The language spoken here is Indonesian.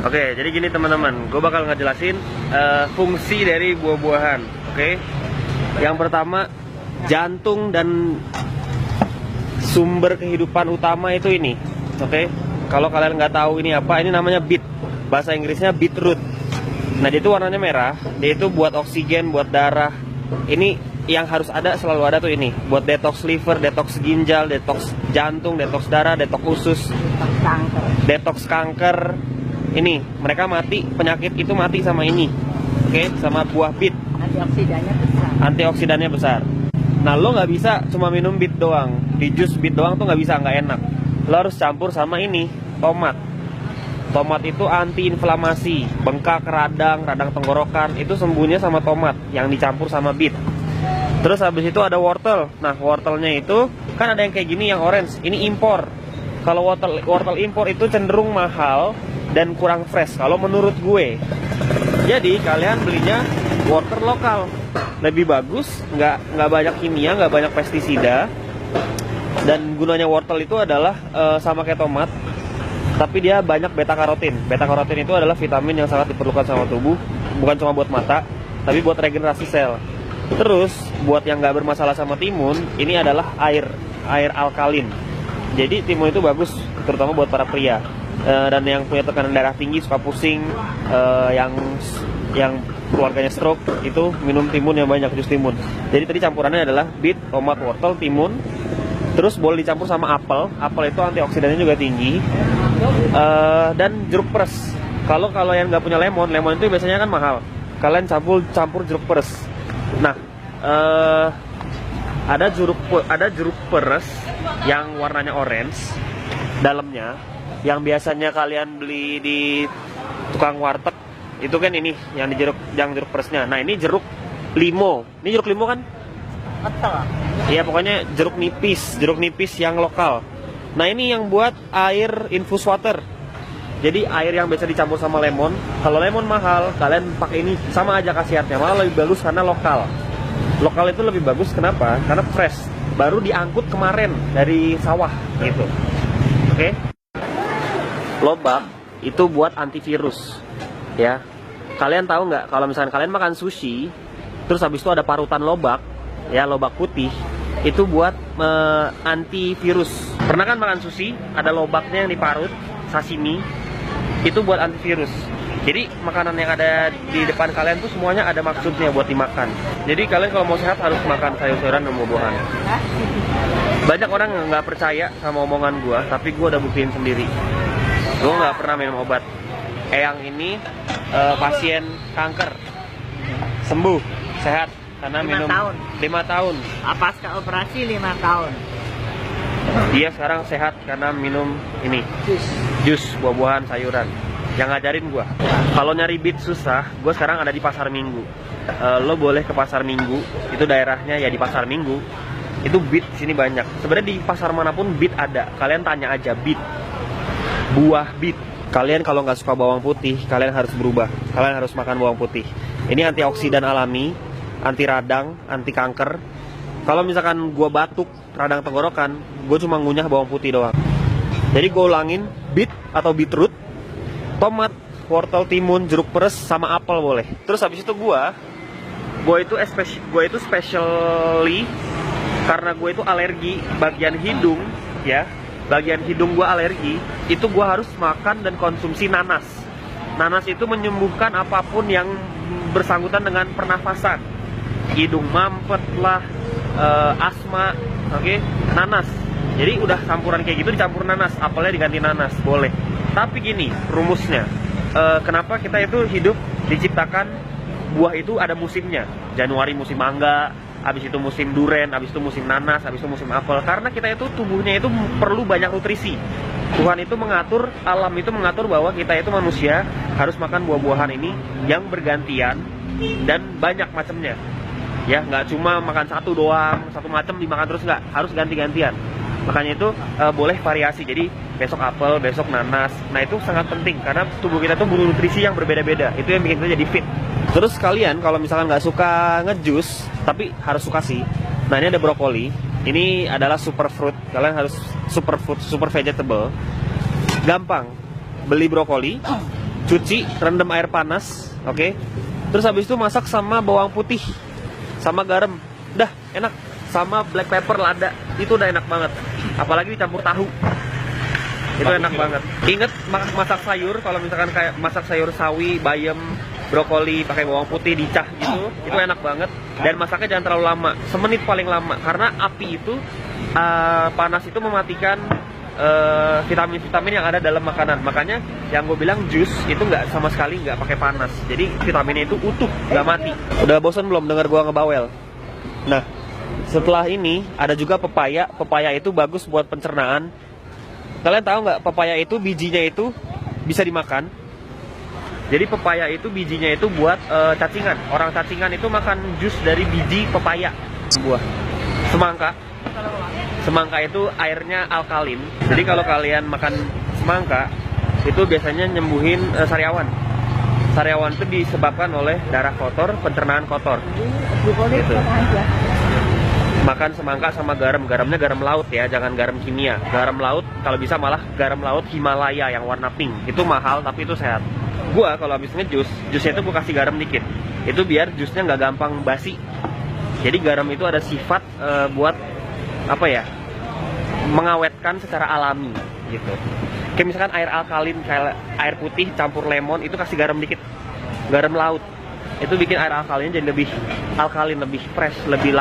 Oke, jadi gini teman-teman, gue bakal ngejelasin fungsi dari buah-buahan. Oke, yang pertama, jantung dan sumber kehidupan utama itu ini. Oke, kalau kalian nggak tahu ini apa, ini namanya beet. Bahasa Inggrisnya beetroot. Nah, dia itu warnanya merah. Dia itu buat oksigen, buat darah. Ini yang harus ada, selalu ada tuh ini. Buat detox liver, detox ginjal, detox jantung, detox darah, detox usus, detox kanker. Ini mereka mati, penyakit itu mati sama ini. Oke, sama buah beet. Antioksidannya besar. Nah, lo nggak bisa cuma minum beet doang. Di jus beet doang tuh nggak bisa, nggak enak. Lo harus campur sama ini, tomat. Tomat itu antiinflamasi, bengkak, radang tenggorokan itu sembuhnya sama tomat yang dicampur sama beet. Terus habis itu ada wortel. Nah, wortelnya itu kan ada yang kayak gini, yang orange. Ini impor. Kalau wortel impor itu cenderung mahal dan kurang fresh kalau menurut gue. Jadi kalian belinya wortel lokal, lebih bagus, nggak banyak kimia, nggak banyak pestisida. Dan gunanya wortel itu adalah sama kayak tomat, tapi dia banyak beta karotin. Beta karotin itu adalah vitamin yang sangat diperlukan sama tubuh, bukan cuma buat mata, tapi buat regenerasi sel. Terus buat yang nggak bermasalah sama timun, ini adalah air alkalin. Jadi timun itu bagus, terutama buat para pria. Dan yang punya tekanan darah tinggi, suka pusing, yang keluarganya stroke, itu minum timun yang banyak, jus timun. Jadi tadi campurannya adalah beet, tomat, wortel, timun. Terus boleh dicampur sama apel. Apel itu antioksidannya juga tinggi. Dan jeruk peres. Kalau yang nggak punya lemon itu biasanya kan mahal. Kalian campur jeruk peres. Nah, ada jeruk peres yang warnanya orange dalamnya, yang biasanya kalian beli di tukang warteg itu kan ini yang jeruk peresnya. Nah, ini jeruk limo. Ini jeruk limo kan? Betul. Iya, pokoknya jeruk nipis yang lokal. Nah, ini yang buat air infus water. Jadi air yang biasa dicampur sama lemon. Kalau lemon mahal, kalian pakai ini, sama aja khasiatnya. Malah lebih bagus karena lokal. Lokal itu lebih bagus, kenapa? Karena fresh, baru diangkut kemarin dari sawah gitu. Oke? Lobak itu buat antivirus, ya. Kalian tahu nggak kalau misalkan kalian makan sushi, terus habis itu ada parutan lobak, ya, lobak putih, itu buat antivirus. Pernah kan makan sushi, ada lobaknya yang diparut, sashimi, itu buat antivirus. Jadi makanan yang ada di depan kalian tuh semuanya ada maksudnya buat dimakan. Jadi kalian kalau mau sehat harus makan sayur-sayuran dan buah-buahan. Banyak orang nggak percaya sama omongan gua, tapi gua udah buktiin sendiri. Gua nggak pernah minum obat. Eyang ini pasien kanker, sembuh, sehat karena 5 tahun. 5 tahun. Pasca operasi 5 tahun. Dia sekarang sehat karena minum ini, jus buah-buahan, sayuran. Yang ngajarin gua. Kalau nyari beet susah, gua sekarang ada di Pasar Minggu. Lo boleh ke Pasar Minggu, itu daerahnya ya di Pasar Minggu. Itu beet sini banyak. Sebenarnya di pasar manapun beet ada. Kalian tanya aja beet, buah beet. Kalian kalau nggak suka bawang putih, kalian harus berubah. Kalian harus makan bawang putih. Ini antioksidan alami, anti radang, anti kanker. Kalau misalkan gua batuk, radang tenggorokan, gua cuma ngunyah bawang putih doang. Jadi gua ulangin, beet atau beetroot, tomat, wortel, timun, jeruk peres, sama apel boleh. Terus habis itu gua itu specially karena gue itu alergi bagian hidung, ya. Bagian hidung gua alergi, itu gua harus makan dan konsumsi nanas. Nanas itu menyembuhkan apapun yang bersangkutan dengan pernafasan. Hidung mampet lah, asma, oke? Nanas. Jadi udah campuran kayak gitu dicampur nanas, apelnya diganti nanas, boleh. Tapi gini, rumusnya, kenapa kita itu hidup diciptakan buah itu ada musimnya. Januari musim mangga, habis itu musim duren, habis itu musim nanas, habis itu musim apel. Karena kita itu tubuhnya itu perlu banyak nutrisi. Tuhan itu mengatur, alam itu mengatur bahwa kita itu manusia harus makan buah-buahan ini yang bergantian dan banyak macamnya. Ya, nggak cuma makan satu doang, satu macam dimakan terus, nggak, harus ganti-gantian. Makanya itu boleh variasi. Jadi besok apel, besok nanas. Nah, itu sangat penting karena tubuh kita tuh butuh nutrisi yang berbeda-beda. Itu yang bikin kita jadi fit. Terus kalian kalau misalkan nggak suka ngejus, tapi harus suka sih. Nah, ini ada brokoli. Ini adalah superfood. Kalian harus super vegetable. Gampang. Beli brokoli, cuci, rendam air panas, oke. Terus habis itu masak sama bawang putih, sama garam, dah enak. Sama black pepper lada, itu udah enak banget. Apalagi dicampur tahu, itu enak banget. Ingat masak sayur, kalau misalkan kayak masak sayur sawi, bayam, brokoli pakai bawang putih dicah gitu, itu enak banget. Dan masaknya jangan terlalu lama, semenit paling lama, karena api itu panas itu mematikan vitamin-vitamin yang ada dalam makanan. Makanya yang gue bilang jus itu nggak sama sekali nggak pakai panas, jadi vitaminnya itu utuh, nggak mati. Udah bosan belum dengar gue ngebawel? Nah, setelah ini ada juga pepaya. Pepaya itu bagus buat pencernaan. Kalian tahu nggak, pepaya itu bijinya itu bisa dimakan. Jadi pepaya itu bijinya itu buat cacingan. Orang cacingan itu makan jus dari biji pepaya. Buah semangka. Semangka itu airnya alkalin. Jadi kalau kalian makan semangka itu biasanya nyembuhin sariawan. Sariawan itu disebabkan oleh darah kotor, pencernaan kotor. Gitu. Makan semangka sama garam. Garamnya garam laut ya, jangan garam kimia. Garam laut, kalau bisa malah garam laut Himalaya yang warna pink. Itu mahal tapi itu sehat. Gua kalau habis ngejus, jusnya itu gua kasih garam dikit. Itu biar jusnya nggak gampang basi. Jadi garam itu ada sifat buat apa ya, mengawetkan secara alami gitu. Kayak misalkan air alkalin, kayak air putih campur lemon, itu kasih garam dikit, garam laut, itu bikin air alkalinnya jadi lebih alkalin, lebih fresh, lebih